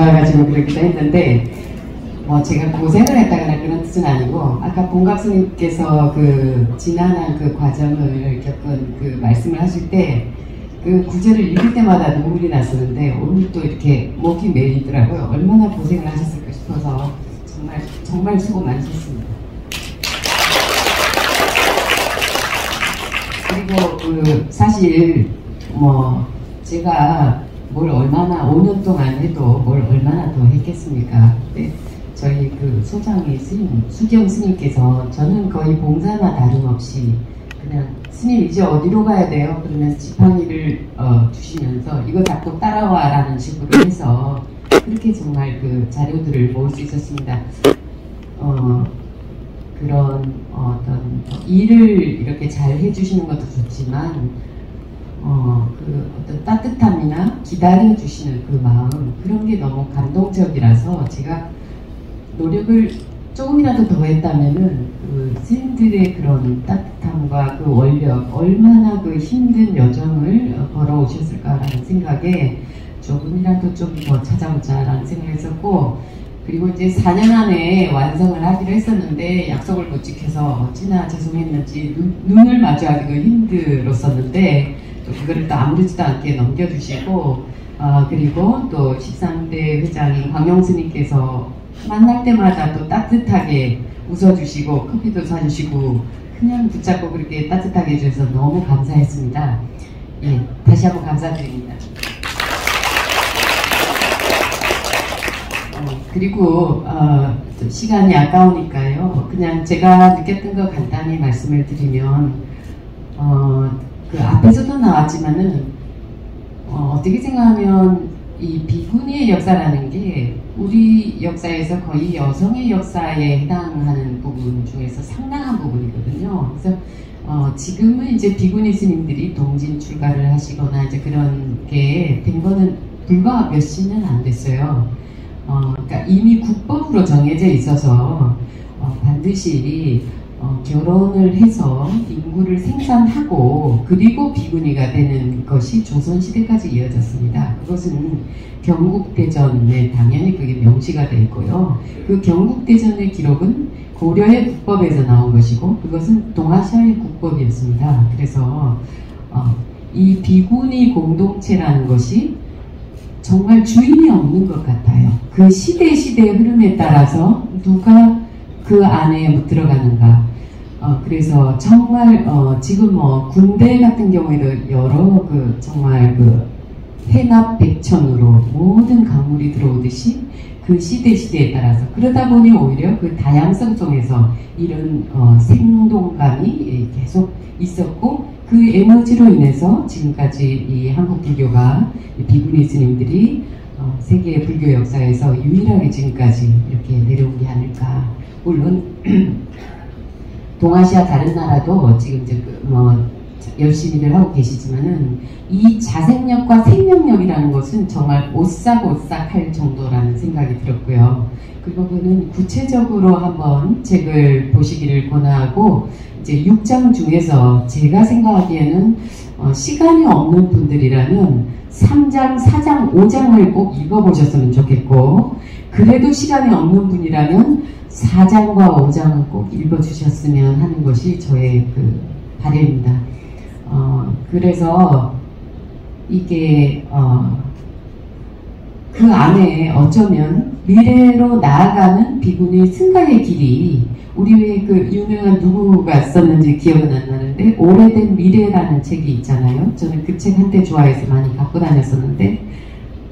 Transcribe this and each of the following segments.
좋아가지고 그렇기도 했는데, 뭐 제가 고생을 했다거나 그런 뜻은 아니고, 아까 본각 스님께서 그 지난한 그 과정을 겪은 그 말씀을 하실 때 그 구절을 읽을 때마다 눈물이 났었는데, 오늘 또 이렇게 목이 메이더라고요. 얼마나 고생을 하셨을까 싶어서 정말 수고 많으셨습니다. 그리고 그 사실 뭐 제가 뭘 얼마나 5년 동안 해도 뭘 얼마나 더 했겠습니까? 근데 저희 그 소장의 스님, 수경 스님께서 저는 거의 봉사나 다름없이 그냥 스님 이제 어디로 가야 돼요? 그러면 지팡이를 주시면서 이거 잡고 따라와 라는 식으로 해서 그렇게 정말 그 자료들을 모을 수 있었습니다. 그런 어떤 일을 이렇게 잘 해주시는 것도 좋지만 그 어떤 따뜻함이나 기다려주시는 그 마음, 그런 게 너무 감동적이라서 제가 노력을 조금이라도 더 했다면은 그 스님들의 그런 따뜻함과 그 원력, 얼마나 그 힘든 여정을 걸어오셨을까라는 생각에 조금이라도 좀 더 찾아보자라는 생각을 했었고, 그리고 이제 4년 안에 완성을 하기로 했었는데 약속을 못 지켜서 어찌나 죄송했는지 눈을 마주하기도 힘들었었는데, 또 그거를 또 아무렇지도 않게 넘겨주시고, 그리고 또 13대 회장인 광영스님께서 만날 때마다 또 따뜻하게 웃어주시고 커피도 사주시고 그냥 붙잡고 그렇게 따뜻하게 해주셔서 너무 감사했습니다. 예, 다시 한번 감사드립니다. 그리고 시간이 아까우니까요. 그냥 제가 느꼈던 거 간단히 말씀을 드리면, 그 앞에서도 나왔지만은 어떻게 생각하면 이 비구니의 역사라는 게 우리 역사에서 거의 여성의 역사에 해당하는 부분 중에서 상당한 부분이거든요. 그래서 지금은 이제 비구니 스님들이 동진 출가를 하시거나 이제 그런 게 된 거는 불과 몇 시는 안 됐어요. 그러니까 이미 국법으로 정해져 있어서 반드시 결혼을 해서 인구를 생산하고 그리고 비구니가 되는 것이 조선시대까지 이어졌습니다. 그것은 경국대전에 당연히 그게 명시가 되어 있고요. 그 경국대전의 기록은 고려의 국법에서 나온 것이고 그것은 동아시아의 국법이었습니다. 그래서 이 비구니 공동체라는 것이 정말 주인이 없는 것 같아요. 그 시대의 흐름에 따라서 누가 그 안에 들어가는가. 그래서 정말 지금 뭐 군대 같은 경우에도 여러 그 정말 그 해납백천으로 모든 강물이 들어오듯이 그 시대에 따라서 그러다 보니 오히려 그 다양성 속에서 이런 생동감이 계속 있었고 그 에너지로 인해서 지금까지 이 한국 불교가 비구니 스님들이 세계 불교 역사에서 유일하게 지금까지 이렇게 내려온 게 아닐까. 물론 동아시아 다른 나라도 지금 이제 열심히들 하고 계시지만은 이 자생력과 생명력이라는 것은 정말 오싹오싹 할 정도라는 생각이 들었고요. 그리고 그는 구체적으로 한번 책을 보시기를 권하고 이제 6장 중에서 제가 생각하기에는 시간이 없는 분들이라면 3장, 4장, 5장을 꼭 읽어보셨으면 좋겠고 그래도 시간이 없는 분이라면 4장과 5장은 꼭 읽어주셨으면 하는 것이 저의 그 바람입니다. 그래서 이게 그 안에 어쩌면 미래로 나아가는 비구니 승가의 길이 우리 왜 그 유명한 누구가 썼는지 기억은 안 나는데 오래된 미래라는 책이 있잖아요. 저는 그 책 한때 좋아해서 많이 갖고 다녔었는데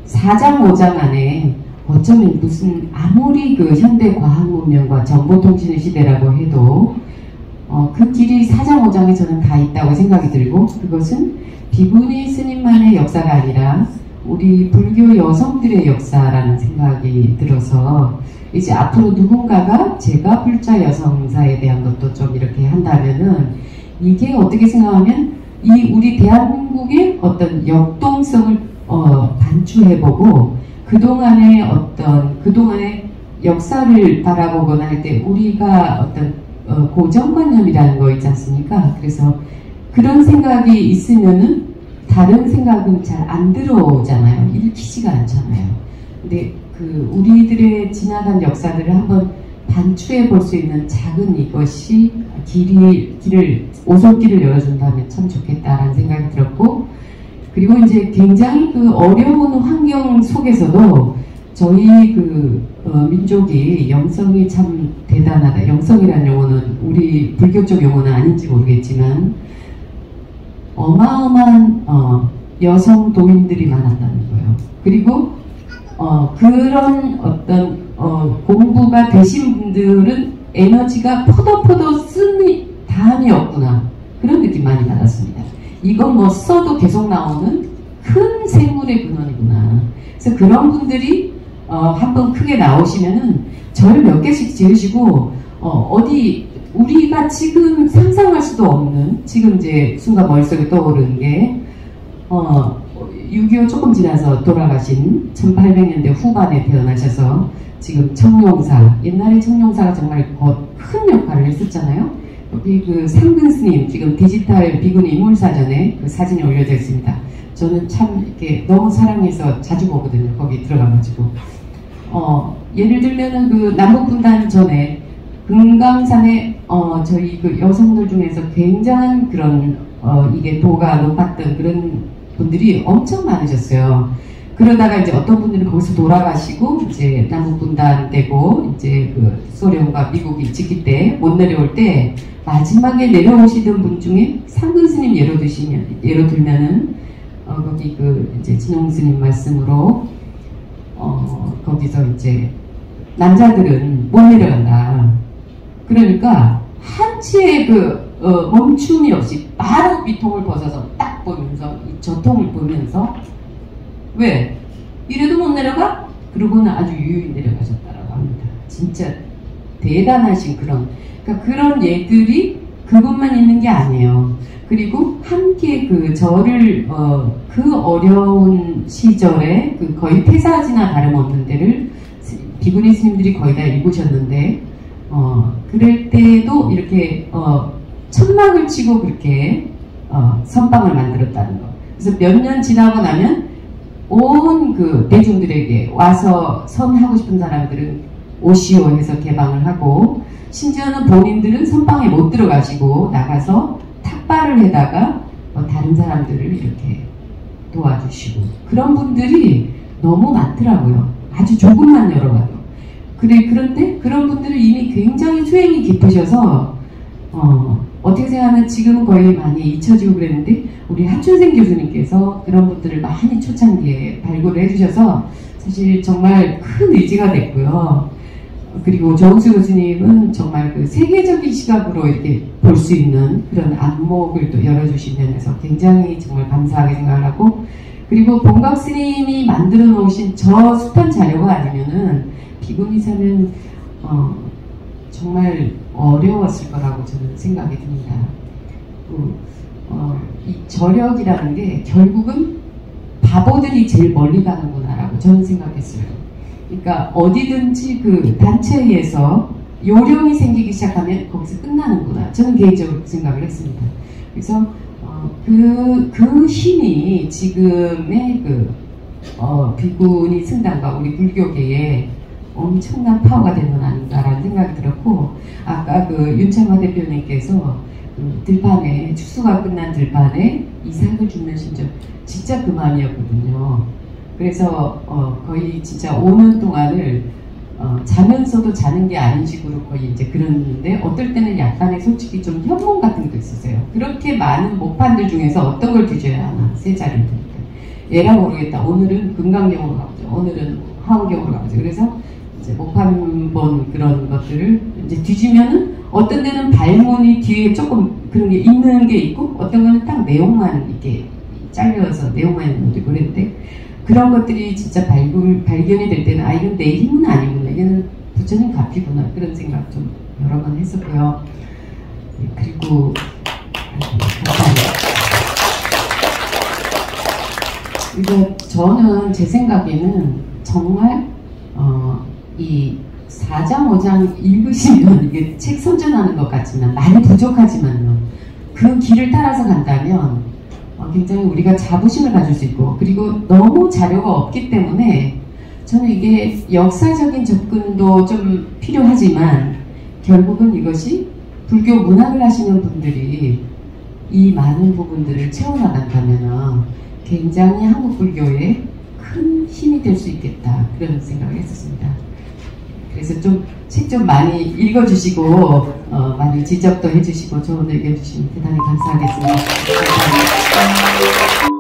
4장 5장 안에 어쩌면 무슨 아무리 그 현대 과학 문명과 정보통신의 시대라고 해도 그 길이 4장 5장에 저는 다 있다고 생각이 들고 그것은 비구니 스님만의 역사가 아니라 우리 불교 여성들의 역사라는 생각이 들어서 이제 앞으로 누군가가 제가 불자 여성사에 대한 것도 좀 이렇게 한다면은 이게 어떻게 생각하면 이 우리 대한민국의 어떤 역동성을 반추해보고 그동안의 역사를 바라보거나 할 때 우리가 어떤 고정관념이라는 거 있지 않습니까? 그래서 그런 생각이 있으면은 다른 생각은 잘 안 들어오잖아요. 읽히지가 않잖아요. 근데 그 우리들의 지나간 역사들을 한번 반추해 볼 수 있는 작은 이것이 오솔길을 열어준다면 참 좋겠다라는 생각이 들었고, 그리고 이제 굉장히 그 어려운 환경 속에서도 저희 민족이 영성이 참 대단하다. 영성이라는 용어는 우리 불교적 용어는 아닌지 모르겠지만 어마어마한 여성 도인들이 많았다는 거예요. 그리고 그런 어떤 공부가 되신 분들은 에너지가 포도포도 쓴 다음이 없구나, 그런 느낌 많이 받았습니다. 이건 뭐 써도 계속 나오는 큰 생물의 근원이구나. 그래서 그런 분들이 한번 크게 나오시면은 절 몇 개씩 지으시고 어디 우리가 지금 상상할 수도 없는, 지금 이제 순간 머릿속에 떠오르는 게 6.25 조금 지나서 돌아가신 1800년대 후반에 태어나셔서 지금 청룡사, 옛날에 청룡사가 정말 큰 역할을 했었잖아요. 여기 그 상근 스님, 지금 디지털 비구니 인물사전에 그 사진이 올려져 있습니다. 저는 참 이렇게 너무 사랑해서 자주 보거든요. 거기 들어가가지고. 예를 들면은 그 남북분단 전에 금강산에 저희 그 여성들 중에서 굉장한 그런 이게 도가 높았던 그런 분들이 엄청 많으셨어요. 그러다가 이제 어떤 분들은 거기서 돌아가시고 이제 남북분단 되고 이제 그 소련과 미국이 지킬 때 못 내려올 때 마지막에 내려오시던 분 중에 상근 스님 예로 들면은 거기 그 이제 진홍 스님 말씀으로 거기서 이제 남자들은 못 내려간다. 그러니까 한치의 멈춤이 없이 바로 위통을 벗어서 딱 보면서 이 저통을 보면서 왜? 이래도 못 내려가? 그러고는 아주 유유히 내려가셨다라고 합니다. 진짜 대단하신 그러니까 그런 예들이 그분만 있는 게 아니에요. 그리고 함께 저를 그 어려운 시절에 거의 폐사지나 다름없는 데를 비구니 스님들이 거의 다 읽으셨는데 그럴 때도 이렇게 천막을 치고 그렇게 선방을 만들었다는 거. 그래서 몇 년 지나고 나면 온 대중들에게 와서 선하고 싶은 사람들은 오시오 해서 개방을 하고, 심지어는 본인들은 선방에 못 들어가시고 나가서 탁발을 해다가 다른 사람들을 이렇게 도와주시고, 그런 분들이 너무 많더라고요. 아주 조금만 열어봐도. 그런데 그런 분들은 이미 굉장히 수행이 깊으셔서 어떻게 생각하면 지금은 거의 많이 잊혀지고 그랬는데, 우리 하춘생 교수님께서 그런 분들을 많이 초창기에 발굴을 해주셔서 사실 정말 큰 의지가 됐고요. 그리고 조은수 교수님은 정말 세계적인 시각으로 이렇게 볼 수 있는 그런 안목을 또 열어주신 면에서 굉장히 정말 감사하게 생각을 하고, 그리고 본각 스님이 만들어 놓으신 저 숱한 자료가 아니면은 비구니사는 정말 어려웠을 거라고 저는 생각이 듭니다. 이 저력이라는 게 결국은 바보들이 제일 멀리 가는구나라고 저는 생각했어요. 그러니까 어디든지 단체에서 요령이 생기기 시작하면 거기서 끝나는구나. 저는 개인적으로 생각을 했습니다. 그래서 그 힘이 지금의 비구니 승단과 우리 불교계에 엄청난 파워가 되는 건 아닌가라는 생각이 들었고, 아까 윤창화 대표님께서 들판에, 축소가 끝난 들판에 이삭을 줍는 심정, 진짜 그 마음이었거든요. 그래서 거의 진짜 5년 동안을 자면서도 자는 게 아닌 식으로 거의 이제 그랬는데, 어떨 때는 약간의 솔직히 좀 현몽 같은 것도 있었어요. 그렇게 많은 목판들 중에서 어떤 걸 뒤져야 하나, 세 자리를 드니까. 얘라 모르겠다. 오늘은 금강경으로 가보자. 오늘은 화엄경으로 가보자. 그래서 이제 목판본 그런 것들을 이제 뒤지면은 어떤 데는 발문이 뒤에 조금 그런 게 있는 게 있고, 어떤 거는 딱 내용만 이렇게 잘려서 내용만 있는 것도 그랬는데, 그런 것들이 진짜 발견이 될 때는 이건 내 힘은 아니구나, 이거는 부처님 값이구나, 그런 생각 좀 여러 번 했었고요. 그리고 감사합니다. 이거 저는 제 생각에는 정말 이 4장 5장 읽으시면 이게 책 선전하는 것 같지만 많이 부족하지만요, 그 길을 따라서 간다면 굉장히 우리가 자부심을 가질 수 있고, 그리고 너무 자료가 없기 때문에 저는 이게 역사적인 접근도 좀 필요하지만 결국은 이것이 불교 문학을 하시는 분들이 이 많은 부분들을 채워나간다면 굉장히 한국 불교에 큰 힘이 될 수 있겠다, 그런 생각을 했었습니다. 그래서 좀 책 좀 많이 읽어주시고 많이 지적도 해주시고 좋은 의견 주시면 대단히 감사하겠습니다. 감사합니다.